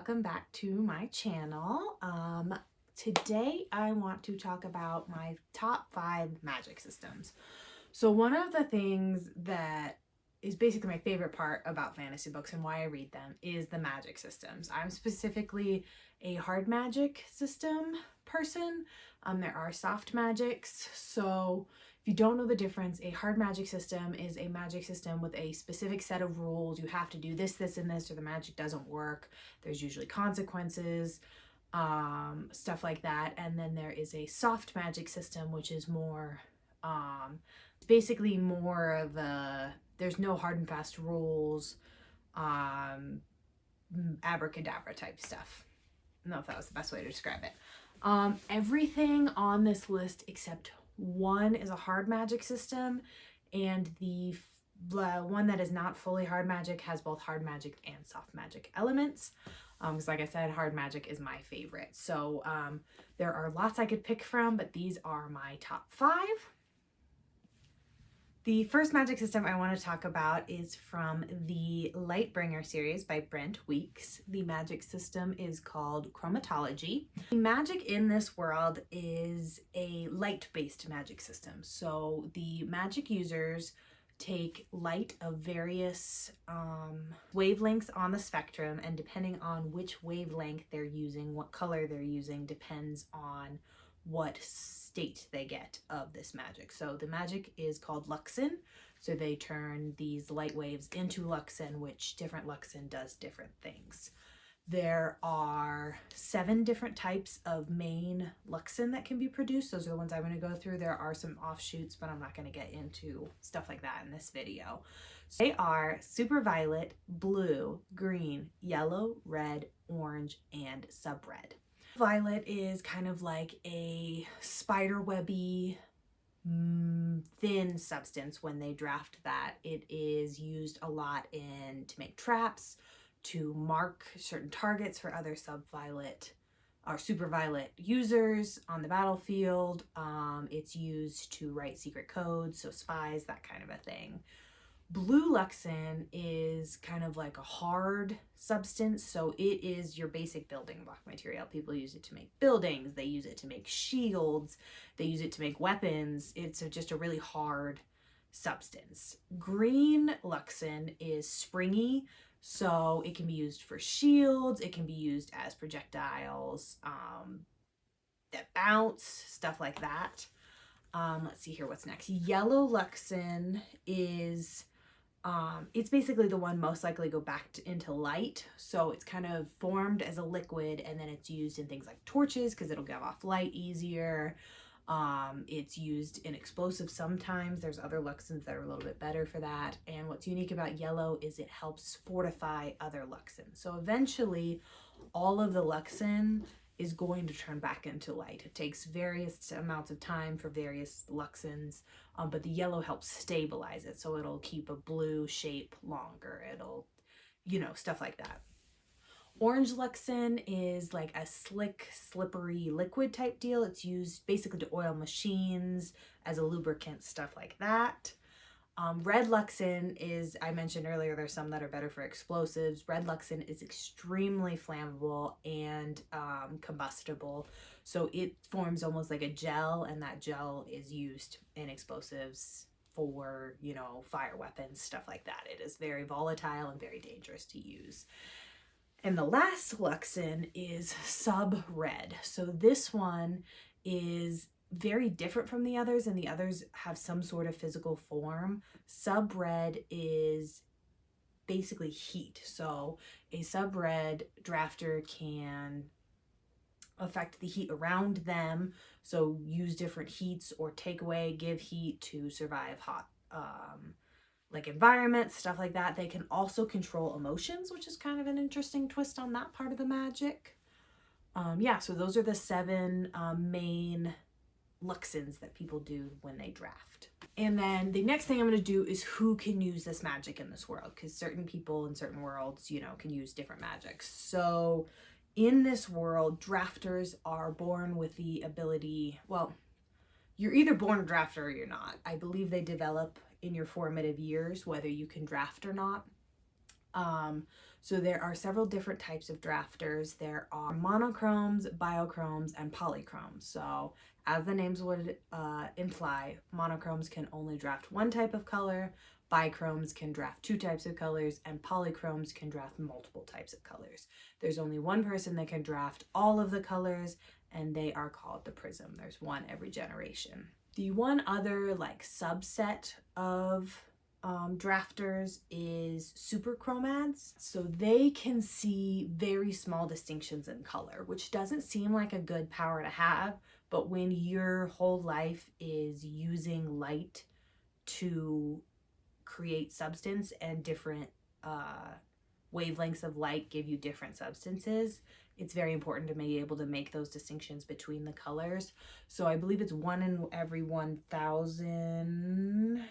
welcome back to my channel. Today I want to talk about my top 5 magic systems. So one of the things that is basically my favorite part about fantasy books and why I read them is the magic systems. I'm specifically a hard magic system person. There are soft magics. So if you don't know the difference, a hard magic system is a magic system with a specific set of rules. You have to do this, this, and this, or the magic doesn't work. There's usually consequences, stuff like that. And then there is a soft magic system, which is more, basically more of a, there's no hard and fast rules, abracadabra type stuff. I don't know if that was the best way to describe it. Everything on this list except one is a hard magic system, and the one that is not fully hard magic has both hard magic and soft magic elements. Because like I said, hard magic is my favorite. So there are lots I could pick from, but these are my top 5. The first magic system I want to talk about is from the Lightbringer series by Brent. The magic system is called chromatology. The magic in this world is a light-based magic system. So the magic users take light of various wavelengths on the spectrum, and depending on which wavelength they're using, what color they're using, depends on what state they get of this magic. So the magic is called Luxin. So they turn these light waves into Luxin, which different Luxin does different things. There are 7 different types of main Luxin that can be produced. Those are the ones I'm going to go through. There are some offshoots, but I'm not going to get into stuff like that in this video. So they are super violet, blue, green, yellow, red, orange, and sub-red. Violet is kind of like a spiderwebby, thin substance when they draft that. It is used a lot to make traps, to mark certain targets for other sub-violet or super violet users on the battlefield. It's used to write secret codes, so spies, that kind of a thing. Blue Luxin is kind of like a hard substance, so it is your basic building block material. People use it to make buildings, they use it to make shields, they use it to make weapons. It's just a really hard substance. Green Luxin is springy, so it can be used for shields, it can be used as projectiles that bounce, stuff like that. Let's see here, what's next? Yellow Luxin is it's basically the one most likely to go back into light. So it's kind of formed as a liquid, and then it's used in things like torches because it'll give off light easier. It's used in explosives sometimes. There's other Luxins that are a little bit better for that. And what's unique about yellow is it helps fortify other Luxins. So eventually all of the Luxin is going to turn back into light. It takes various amounts of time for various Luxins, but the yellow helps stabilize it, so it'll keep a blue shape longer. It'll, stuff like that. Orange Luxin is like a slick, slippery liquid type deal. It's used basically to oil machines, as a lubricant, stuff like that. Red Luxin is, I mentioned earlier, there's some that are better for explosives. Red Luxin is extremely flammable and combustible. So it forms almost like a gel, and that gel is used in explosives for, fire weapons, stuff like that. It is very volatile and very dangerous to use. And the last Luxin is sub-red. So this one is very different from the others, and the others have some sort of physical form. Sub-red is basically heat. So a sub-red drafter can affect the heat around them, so use different heats or take away, give heat to survive hot like environments, stuff like that. They can also control emotions, which is kind of an interesting twist on that part of the magic. So those are the 7 main Luxins that people do when they draft. And then the next thing I'm going to do is who can use this magic in this world, because certain people in certain worlds, can use different magics. So in this world, drafters are born with the ability, well, you're either born a drafter or you're not. I believe they develop in your formative years whether you can draft or not. So there are several different types of drafters. There are monochromes, biochromes, and polychromes. So as the names would imply, monochromes can only draft one type of color, bichromes can draft two types of colors, and polychromes can draft multiple types of colors. There's only one person that can draft all of the colors, and they are called the prism. There's one every generation. The one other like subset of drafters is superchromads. So they can see very small distinctions in color, which doesn't seem like a good power to have, but when your whole life is using light to create substance and different wavelengths of light give you different substances, it's very important to be able to make those distinctions between the colors. So I believe it's 1 in every 1,000.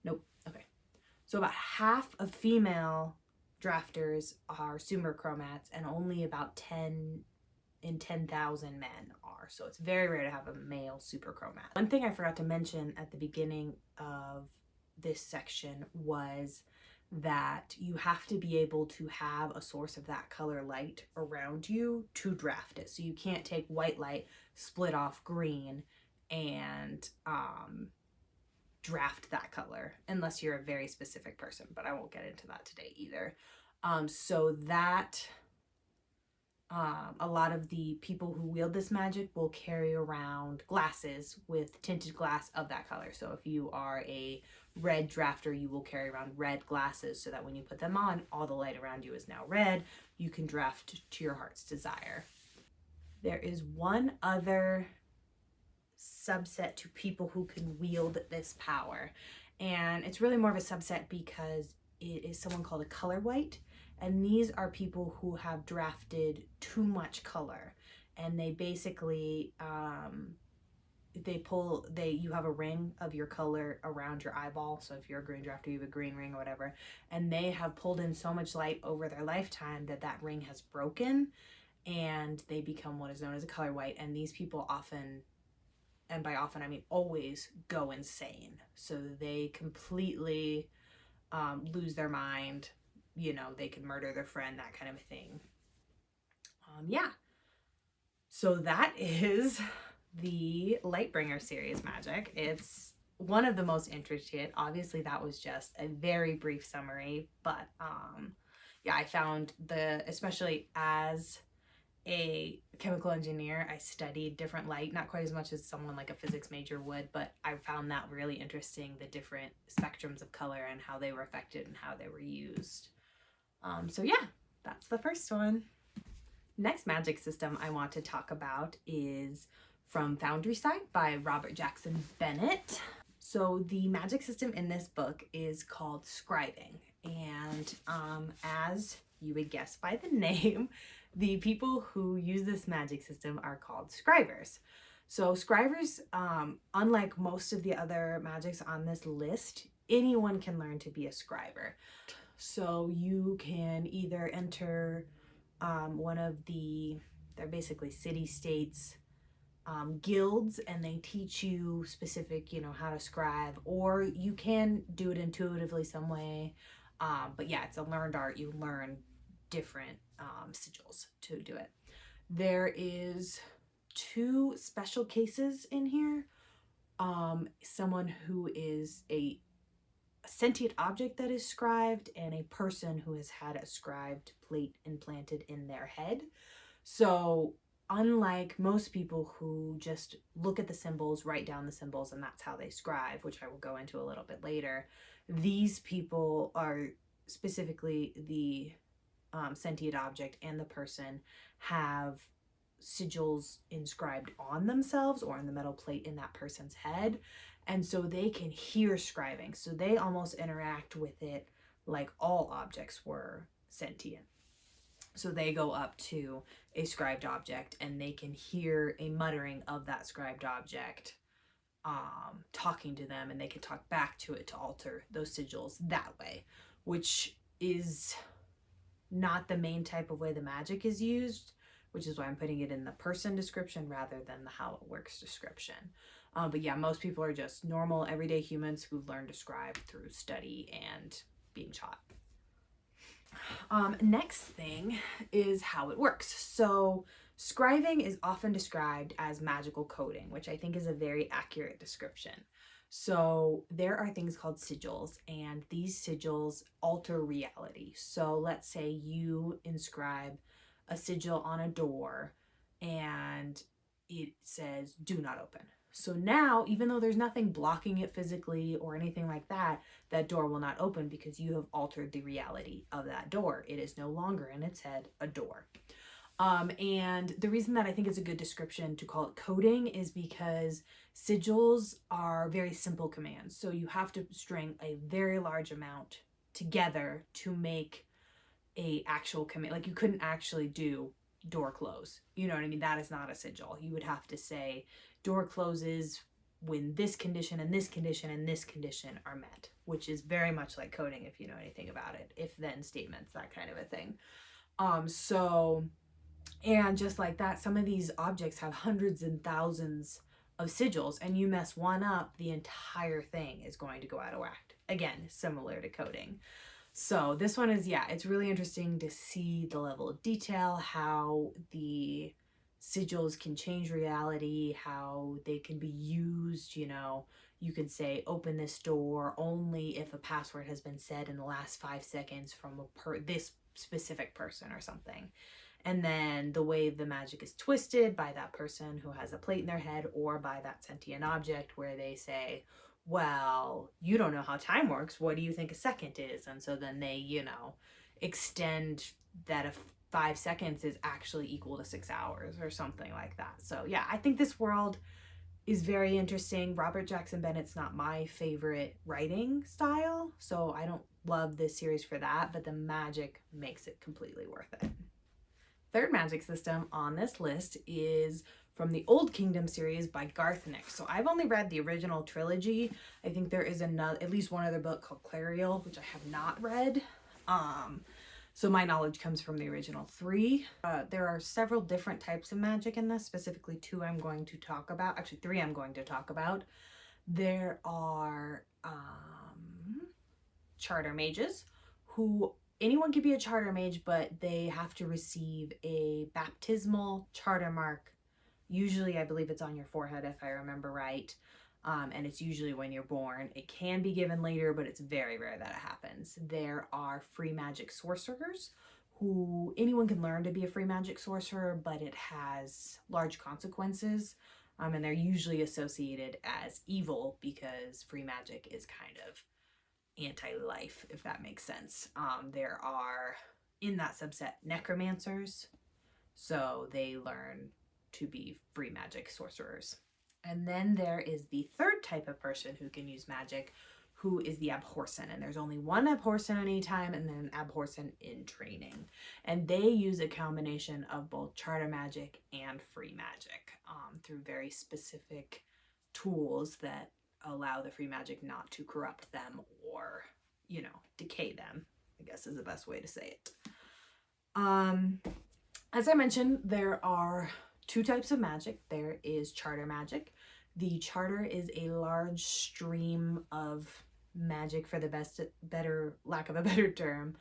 Nope. Okay. So about half of female drafters are superchromats, and only about 10 in 10,000 men are. So it's very rare to have a male superchromat. One thing I forgot to mention at the beginning of this section was that you have to be able to have a source of that color light around you to draft it. So you can't take white light, split off green, and draft that color unless you're a very specific person, but I won't get into that today either. So that a lot of the people who wield this magic will carry around glasses with tinted glass of that color. So if you are a red drafter, you will carry around red glasses so that when you put them on, all the light around you is now red. You can draft to your heart's desire. There is one other subset to people who can wield this power, and it's really more of a subset because it is someone called a color white, and these are people who have drafted too much color, and they basically you have a ring of your color around your eyeball. So if you're a green drafter, you have a green ring or whatever, and they have pulled in so much light over their lifetime that that ring has broken, and they become what is known as a color white. And these people often, and by often I mean always, go insane. So they completely lose their mind. You know, they can murder their friend, that kind of a thing. Yeah. So that is the Lightbringer series magic. It's one of the most intricate. Obviously, that was just a very brief summary, but yeah, I found especially as a chemical engineer, I studied different light, not quite as much as someone like a physics major would, but I found that really interesting, the different spectrums of color and how they were affected and how they were used. So yeah, that's the first one. Next magic system I want to talk about is from Foundry Side by Robert Jackson Bennett. So the magic system in this book is called scribing, and as you would guess by the name, the people who use this magic system are called scribers. So scribers, unlike most of the other magics on this list, anyone can learn to be a scriber. So you can either enter one of they're basically city-states guilds, and they teach you specific, how to scribe, or you can do it intuitively some way. But yeah, it's a learned art. You learn different sigils to do it. There is 2 special cases in here. Someone who is a sentient object that is scribed, and a person who has had a scribed plate implanted in their head. So unlike most people who just look at the symbols, write down the symbols, and that's how they scribe, which I will go into a little bit later, these people are specifically the sentient object and the person have sigils inscribed on themselves or in the metal plate in that person's head, and so they can hear scribing. So they almost interact with it like all objects were sentient. So they go up to a scribed object and they can hear a muttering of that scribed object talking to them, and they can talk back to it to alter those sigils that way, which is not the main type of way the magic is used, which is why I'm putting it in the person description rather than the how it works description. But yeah, most people are just normal everyday humans who've learned to scribe through study and being shot. Next thing is how it works. So scribing is often described as magical coding, which I think is a very accurate description. So there are things called sigils, and these sigils alter reality. So let's say you inscribe a sigil on a door and it says, "Do not open." So now, even though there's nothing blocking it physically or anything like that, that door will not open because you have altered the reality of that door. It is no longer in its head a door. And the reason that I think it's a good description to call it coding is because sigils are very simple commands. So you have to string a very large amount together to make a actual command. Like you couldn't actually do door close. You know what I mean? That is not a sigil. You would have to say door closes when this condition and this condition and this condition are met, which is very much like coding if you know anything about it. If then statements, that kind of a thing. And just like that, some of these objects have hundreds and thousands of sigils, and you mess one up, the entire thing is going to go out of whack. Again, similar to coding. So this one is, yeah, it's really interesting to see the level of detail, how the sigils can change reality, how they can be used. You know, you could say, "Open this door only if a password has been said in the last 5 seconds from this specific person," or something. And then the way the magic is twisted by that person who has a plate in their head, or by that sentient object where they say, "Well, you don't know how time works. What do you think a second is?" And so then they, you know, extend that if 5 seconds is actually equal to 6 hours or something like that. So yeah, I think this world is very interesting. Robert Jackson Bennett's not my favorite writing style, so I don't love this series for that, but the magic makes it completely worth it. Third magic system on this list is from the Old Kingdom series by Garth Nix. So I've only read the original trilogy. I think there is at least one other book called Clariel, which I have not read. So my knowledge comes from the original 3. There are several different types of magic in this, specifically 2 I'm going to talk about. Actually, 3 I'm going to talk about. There are charter mages who... Anyone can be a charter mage, but they have to receive a baptismal charter mark. Usually, I believe it's on your forehead, if I remember right. And it's usually when you're born. It can be given later, but it's very rare that it happens. There are free magic sorcerers who anyone can learn to be a free magic sorcerer, but it has large consequences. And they're usually associated as evil because free magic is kind of anti-life, if that makes sense. There are, in that subset, necromancers, so they learn to be free magic sorcerers. And then there is the third type of person who can use magic, who is the Abhorsen. And there's only one Abhorsen at any time, and then an Abhorsen in training. And they use a combination of both charter magic and free magic through very specific tools that allow the free magic not to corrupt them or, you know, decay them, I guess is the best way to say it. As I mentioned, there are 2 types of magic. There is charter magic. The charter is a large stream of magic, for the lack of a better term,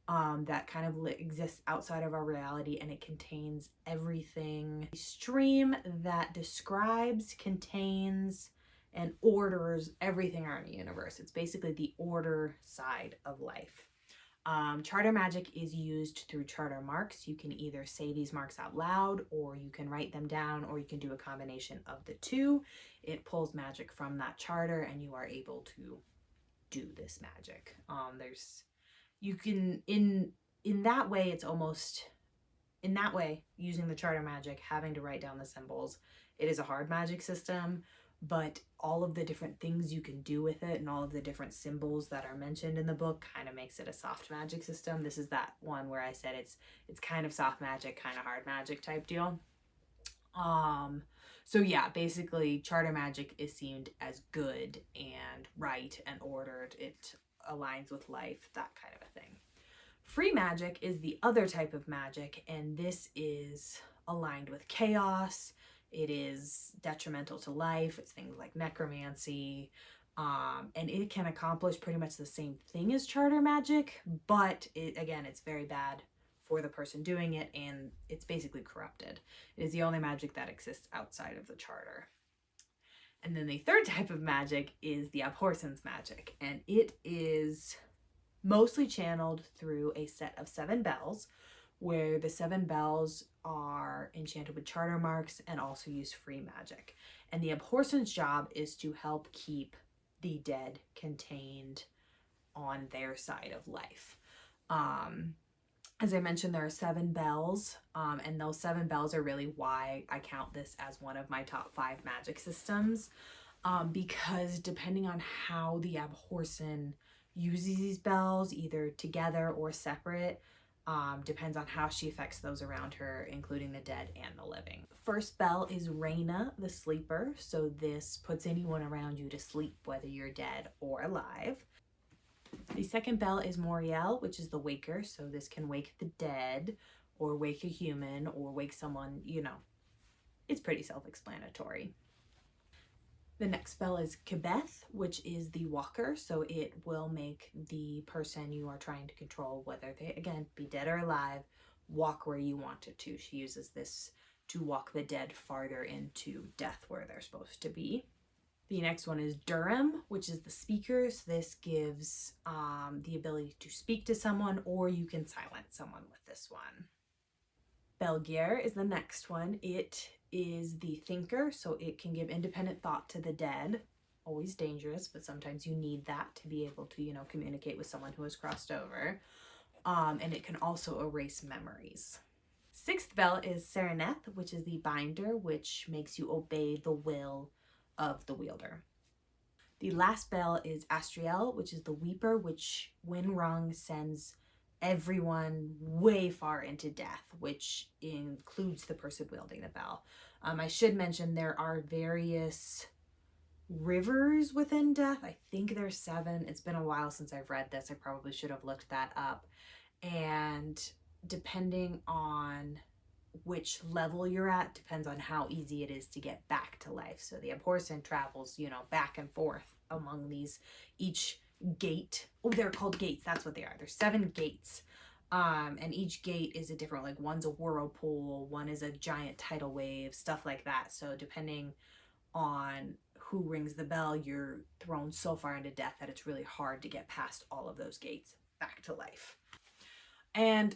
that kind of exists outside of our reality, and it contains everything. A stream that describes, contains, and orders everything around the universe. It's basically the order side of life. Charter magic is used through charter marks. You can either say these marks out loud, or you can write them down, or you can do a combination of the 2. It pulls magic from that charter, and you are able to do this magic. In that way, it's almost, in that way, using the charter magic, having to write down the symbols, it is a hard magic system, but all of the different things you can do with it and all of the different symbols that are mentioned in the book kind of makes it a soft magic system. This is that one where I said it's kind of soft magic, kind of hard magic type deal. So yeah, basically charter magic is seen as good and right and ordered. It aligns with life, that kind of a thing. Free magic is the other type of magic, and this is aligned with chaos. It is detrimental to life. It's things like necromancy, And it can accomplish pretty much the same thing as charter magic, but it's very bad for the person doing it, and it's basically corrupted. It is the only magic that exists outside of the charter. And then the third type of magic is the Abhorsen's magic, and it is mostly channeled through a set of 7 bells, where the 7 bells are enchanted with charter marks and also use free magic. And the Abhorsen's job is to help keep the dead contained on their side of life. As I mentioned, there are 7 bells, and those 7 bells are really why I count this as one of my top 5 magic systems, because depending on how the Abhorsen uses these bells, either together or separate, depends on how she affects those around her, including the dead and the living. First bell is Reina, the sleeper. So this puts anyone around you to sleep, whether you're dead or alive. The second bell is Moriel, which is the waker. So this can wake the dead or wake a human or wake someone, it's pretty self-explanatory. The next spell is Kibeth, which is the walker, so it will make the person you are trying to control, whether they, again, be dead or alive, walk where you want it to. She uses this to walk the dead farther into death where they're supposed to be. The next one is Durham, which is the speaker. So this gives the ability to speak to someone, or you can silence someone with this one. Belgier is the next one. It is the thinker, so it can give independent thought to the dead. Always dangerous, but sometimes you need that to be able to, communicate with someone who has crossed over. And it can also erase memories. Sixth bell is Sereneth, which is the binder, which makes you obey the will of the wielder. The last bell is Astriel, which is the weeper, which when rung sends everyone way far into death, which includes the person wielding the bell. I should mention there are various rivers within death. I think there's 7. It's been a while since I've read this. I probably should have looked that up. And depending on which level you're at, depends on how easy it is to get back to life. So the Abhorsen travels, back and forth among these, each gate. Oh, they're called gates. That's what they are. There's 7 gates. And each gate is a different, like one's a whirlpool, one is a giant tidal wave, stuff like that. So depending on who rings the bell, you're thrown so far into death that it's really hard to get past all of those gates back to life. And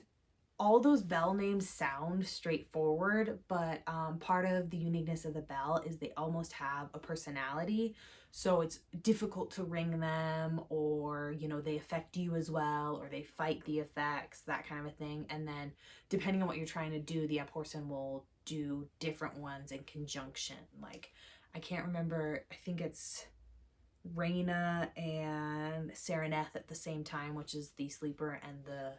all those bell names sound straightforward, but part of the uniqueness of the bell is they almost have a personality. So it's difficult to ring them, or, they affect you as well, or they fight the effects, that kind of a thing. And then depending on what you're trying to do, the Abhorsen will do different ones in conjunction. Like, I can't remember, I think it's Reina and Sereneth at the same time, which is the sleeper and the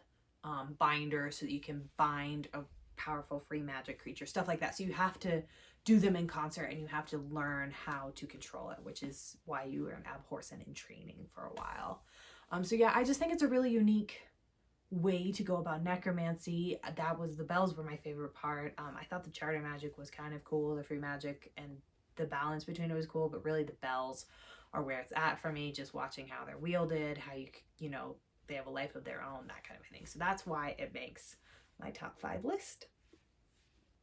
binder, so that you can bind a powerful free magic creature, stuff like that. So you have to do them in concert, and you have to learn how to control it, which is why you were an Abhorsen in training for a while. So yeah, I just think it's a really unique way to go about necromancy. The bells were my favorite part. I thought the charter magic was kind of cool, the free magic and the balance between it was cool, but really the bells are where it's at for me, just watching how they're wielded, how they have a life of their own, that kind of thing. So that's why it makes my top 5 list.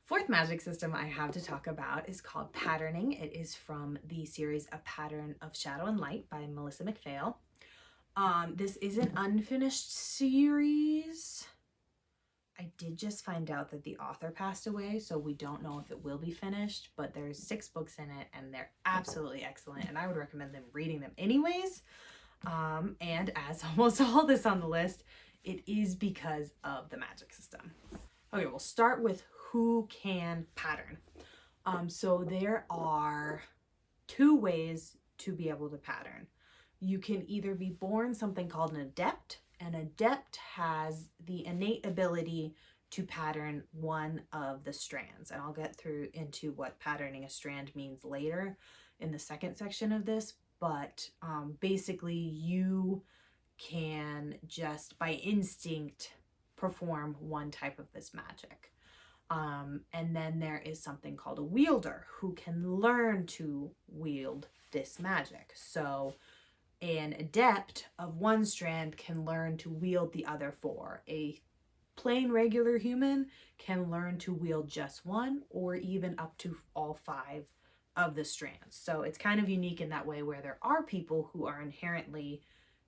Fourth magic system I have to talk about is called Patterning. It is from the series A Pattern of Shadow and Light by Melissa McPhail. This is an unfinished series. I did just find out that the author passed away, so we don't know if it will be finished, but there's 6 books in it, and they're absolutely excellent, and I would recommend them reading them anyways. And as almost all this on the list, it is because of the magic system. Okay, we'll start with who can pattern. So there are 2 ways to be able to pattern. You can either be born something called an adept. An adept has the innate ability to pattern one of the strands, and I'll get into what patterning a strand means later in the second section of this. But basically you can just by instinct perform one type of this magic. And then there is something called a wielder who can learn to wield this magic. So an adept of one strand can learn to wield the other four. A plain regular human can learn to wield just one, or even up to all five of the strands. So it's kind of unique in that way, where there are people who are inherently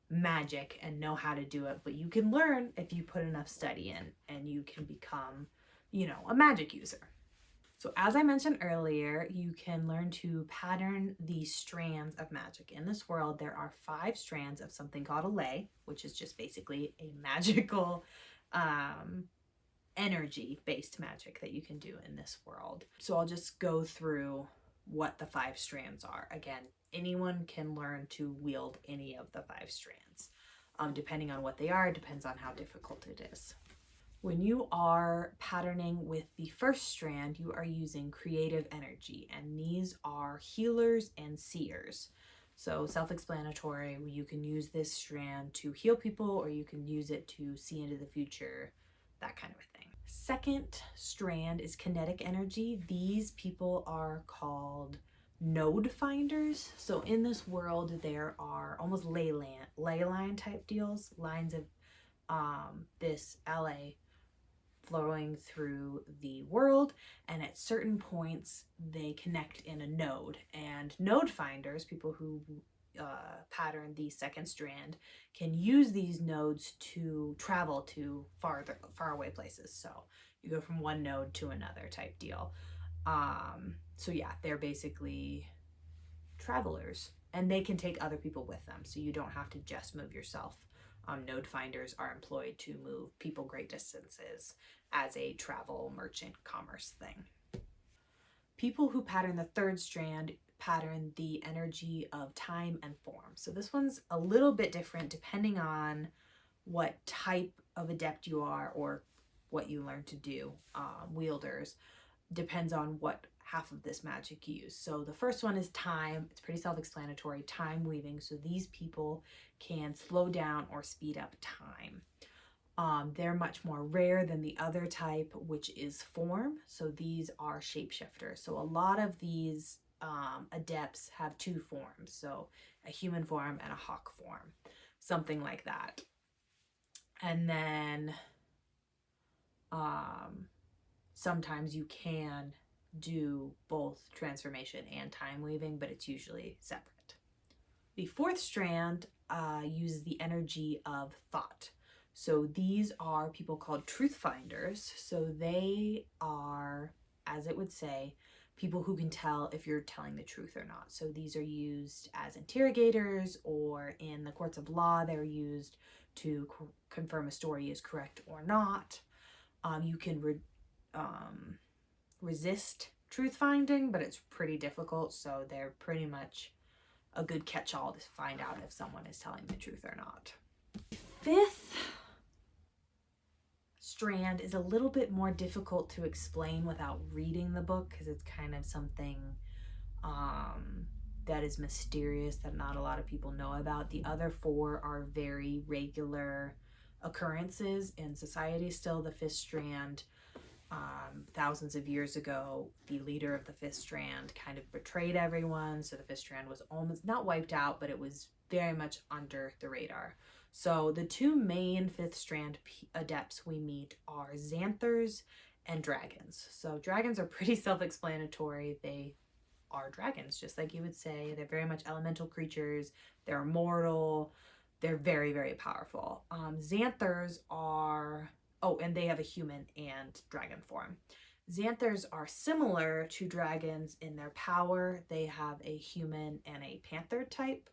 magic and know how to do it, but you can learn if you put enough study in, and you can become, a magic user. So as I mentioned earlier, you can learn to pattern the strands of magic. In this world, there are 5 strands of something called a ley, which is just basically a magical energy-based magic that you can do in this world. So I'll just go through what the 5 strands are. Again, anyone can learn to wield any of the 5 strands. Depending on what they are, depends on how difficult it is. When you are patterning with the first strand, you are using creative energy, and these are healers and seers. So self-explanatory, you can use this strand to heal people, or you can use it to see into the future, that kind of a thing. Second strand is kinetic energy. These people are called node finders. So in this world, there are almost ley line type deals, lines of this LA flowing through the world, and at certain points they connect in a node. And node finders, people who pattern the second strand, can use these nodes to travel to far away places. So you go from one node to another type deal. So yeah, they're basically travelers, and they can take other people with them, so you don't have to just move yourself. Node finders are employed to move people great distances as a travel merchant commerce thing. People who pattern the third strand pattern the energy of time and form. So this one's a little bit different depending on what type of adept you are or what you learn to do. Wielders depends on what half of this magic you use. So the first one is time. It's pretty self-explanatory, time weaving. So these people can slow down or speed up time. They're much more rare than the other type, which is form. So these are shapeshifters. So a lot of these adepts have 2 forms. So a human form and a hawk form, something like that. And then sometimes you can do both transformation and time weaving, but it's usually separate. The fourth strand uses the energy of thought. So these are people called truth finders. So they are, as it would say, people who can tell if you're telling the truth or not. So these are used as interrogators, or in the courts of law, they're used to confirm a story is correct or not. You can resist truth finding, but it's pretty difficult. So they're pretty much a good catch-all to find out if someone is telling the truth or not. Fifth strand is a little bit more difficult to explain without reading the book, because it's kind of something that is mysterious that not a lot of people know about. The other 4 are very regular occurrences in society still. The 5th strand, thousands of years ago, the leader of the 5th strand kind of betrayed everyone, so the 5th strand was almost not wiped out, but it was very much under the radar. So the 2 main 5th strand adepts we meet are xanthers and dragons. So dragons are pretty self-explanatory. They are dragons, just like you would say. They're very much elemental creatures. They're immortal. They're very, very powerful. Xanthers are, and they have a human and dragon form. Xanthers are similar to dragons in their power. They have a human and a panther type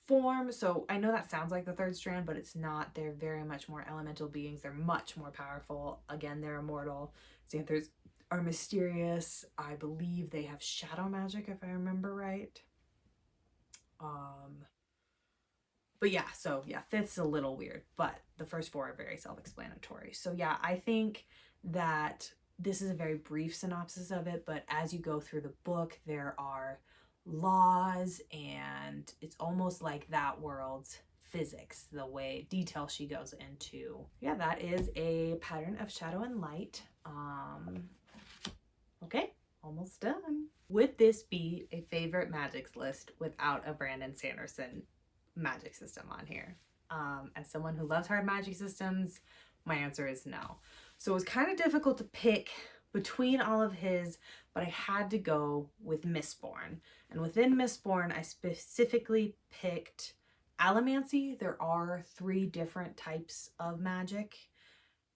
form. So I know that sounds like the 3rd strand, but it's not. They're very much more elemental beings. They're much more powerful. Again, they're immortal. Xanthers are mysterious. I believe they have shadow magic, if I remember right. But yeah, so yeah, 5th's a little weird, but the first 4 are very self-explanatory. So yeah, I think that this is a very brief synopsis of it, but as you go through the book, there are laws, and it's almost like that world's physics, the way detail she goes into. Yeah, that is a pattern of shadow and light Okay, almost done. Would this be a favorite magics list without a Brandon Sanderson magic system on here? As someone who loves hard magic systems, my answer is no. So it was kind of difficult to pick between all of his, but I had to go with Mistborn. And within Mistborn, I specifically picked Allomancy. There are 3 different types of magic.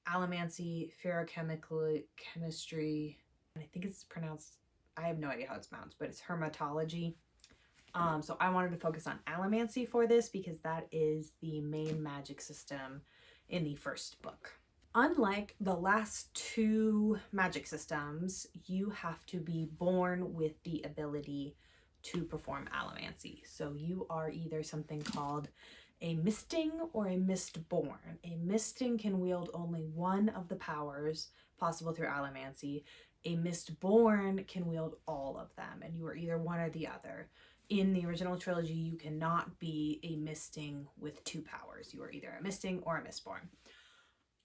Allomancy, ferochemical chemistry, and I think it's pronounced, I have no idea how it's pronounced, but it's hermatology. So I wanted to focus on Allomancy for this because that is the main magic system in the first book. Unlike the last 2 magic systems, you have to be born with the ability to perform Allomancy. So you are either something called a misting or a mistborn. A misting can wield only one of the powers possible through Allomancy. A mistborn can wield all of them, and you are either one or the other. In the original trilogy, you cannot be a misting with 2 powers. You are either a misting or a mistborn.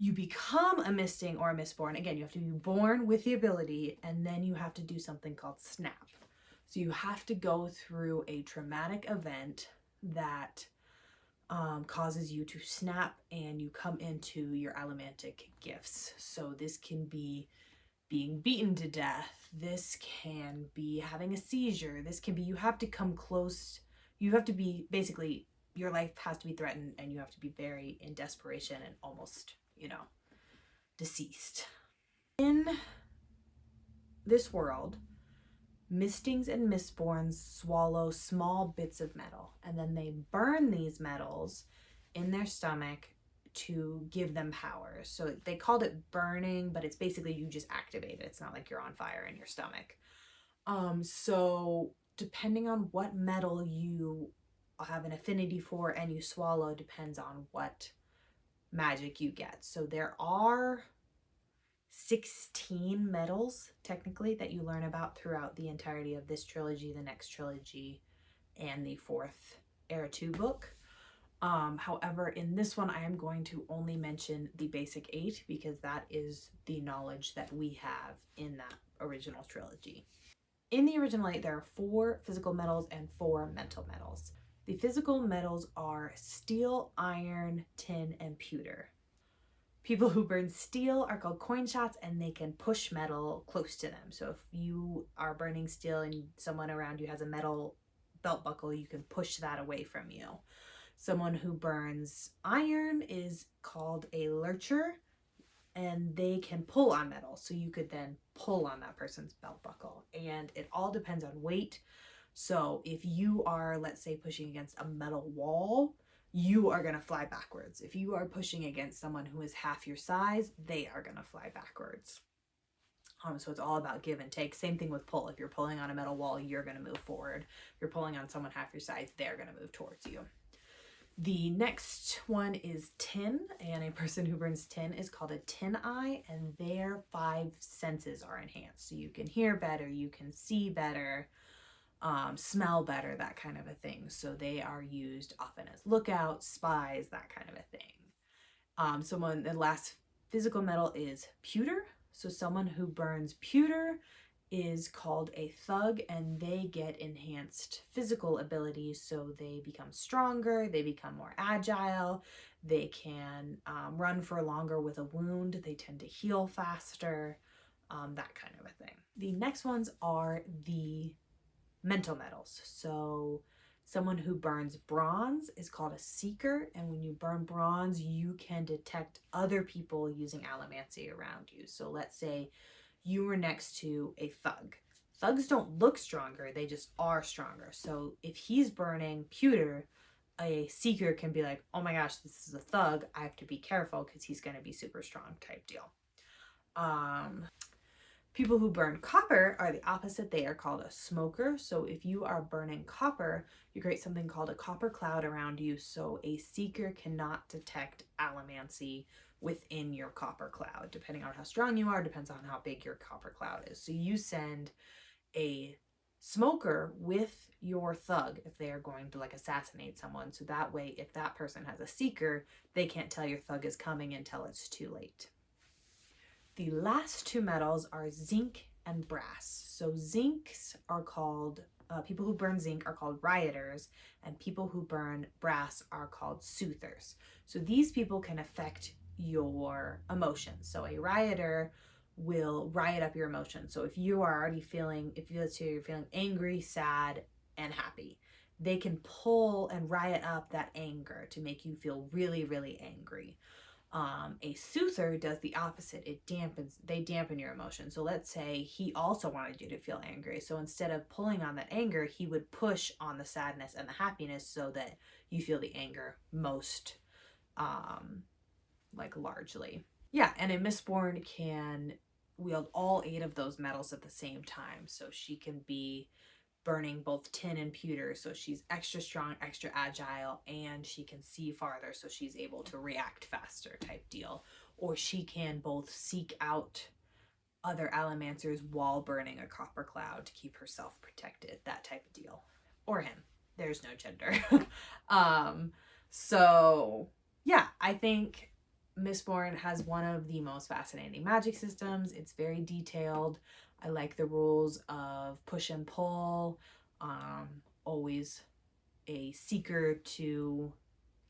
You become a misting or a mistborn. Again, you have to be born with the ability, and then you have to do something called snap. So you have to go through a traumatic event that causes you to snap, and you come into your allomantic gifts. So this can be being beaten to death. This can be having a seizure. This can be, you have to come close. You have to be, basically, your life has to be threatened, and you have to be very in desperation and almost, deceased. In this world, mistings and mistborns swallow small bits of metal, and then they burn these metals in their stomach to give them powers. So they called it burning, but it's basically you just activate it. It's not like you're on fire in your stomach. So depending on what metal you have an affinity for and you swallow depends on what magic you get. So there are 16 metals technically that you learn about throughout the entirety of this trilogy, the next trilogy, and the 4th Era 2 book. However, in this one, I am going to only mention the basic 8 because that is the knowledge that we have in that original trilogy. In the original 8, there are 4 physical metals and 4 mental metals. The physical metals are steel, iron, tin, and pewter. People who burn steel are called coin shots, and they can push metal close to them. So if you are burning steel and someone around you has a metal belt buckle, you can push that away from you. Someone who burns iron is called a lurcher, and they can pull on metal. So you could then pull on that person's belt buckle. And it all depends on weight. So if you are, let's say, pushing against a metal wall, you are going to fly backwards. If you are pushing against someone who is half your size, they are going to fly backwards. So it's all about give and take. Same thing with pull. If you're pulling on a metal wall, you're going to move forward. If you're pulling on someone half your size, they're going to move towards you. The next one is tin, and a person who burns tin is called a tin eye, and their 5 senses are enhanced. So you can hear better, you can see better, smell better, that kind of a thing. So they are used often as lookouts, spies, that kind of a thing. The last physical metal is pewter. So someone who burns pewter is called a thug, and they get enhanced physical abilities. So they become stronger, they become more agile, they can run for longer with a wound, they tend to heal faster, that kind of a thing. The next ones are the mental metals. So someone who burns bronze is called a seeker, and when you burn bronze, you can detect other people using allomancy around you. So let's say you were next to a thug. Thugs don't look stronger, they just are stronger. So if he's burning pewter, a seeker can be like, oh my gosh, this is a thug, I have to be careful because he's going to be super strong type deal. People who burn copper are the opposite. They are called a smoker. So if you are burning copper, you create something called a copper cloud around you. So a seeker cannot detect allomancy within your copper cloud. Depending on how strong you are, depends on how big your copper cloud is. So you send a smoker with your thug if they are going to assassinate someone. So that way, if that person has a seeker, they can't tell your thug is coming until it's too late. The last two metals are zinc and brass. So zincs are called, people who burn zinc are called rioters, and people who burn brass are called soothers. So these people can affect your emotions. So a rioter will riot up your emotions. So if you are already feeling, let's say you're feeling angry, sad, and happy, they can pull and riot up that anger to make you feel really, really angry. A soother does the opposite. They dampen your emotions. So let's say he also wanted you to feel angry. So instead of pulling on that anger, he would push on the sadness and the happiness so that you feel the anger most, like largely. Yeah, and a Mistborn can wield all 8 of those metals at the same time. So she can be burning both tin and pewter, so she's extra strong, extra agile, and she can see farther, so she's able to react faster type deal. Or she can both seek out other Allomancers while burning a copper cloud to keep herself protected, that type of deal. Or him. There's no gender. So yeah, I think Mistborn has one of the most fascinating magic systems. It's very detailed. I like the rules of push and pull, always a seeker to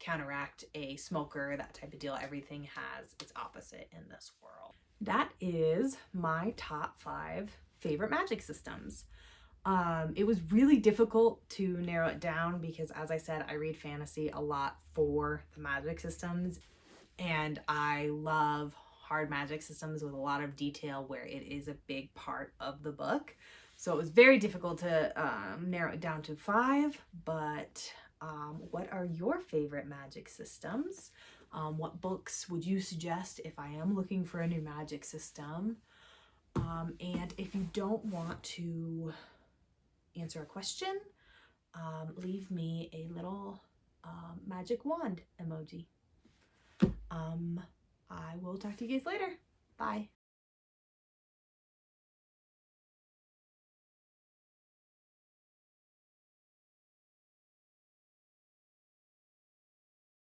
counteract a smoker, that type of deal. Everything has its opposite in this world. That is my top 5 favorite magic systems. It was really difficult to narrow it down because, as I said, I read fantasy a lot for the magic systems, and I love hard magic systems with a lot of detail where it is a big part of the book. So it was very difficult to narrow it down to 5, but what are your favorite magic systems? What books would you suggest if I am looking for a new magic system? And if you don't want to answer a question, leave me a little magic wand emoji. I will talk to you guys later. Bye.